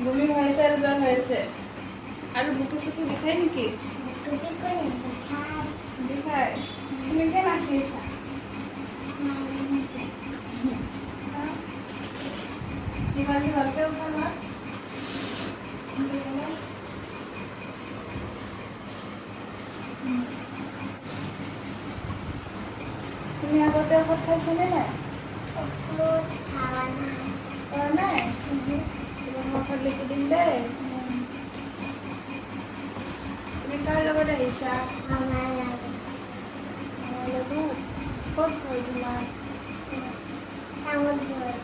বমি হয়েছে আর জ্বর হয়েছে আর বুকু সুকু বিষায় নাকি বিষায় তুমি কেন আসিস দিवाली ভালকে উঠাবা তুমি আগতে ঔষধ খাইছনে নাই খোৱা নাই তোমাক মই ঔষধ লিখি দিম দেই তুমি কাৰ লগত আহিছা আমাৰ লগত ক'ত ঘৰ তোমাৰ তামোলপুৰ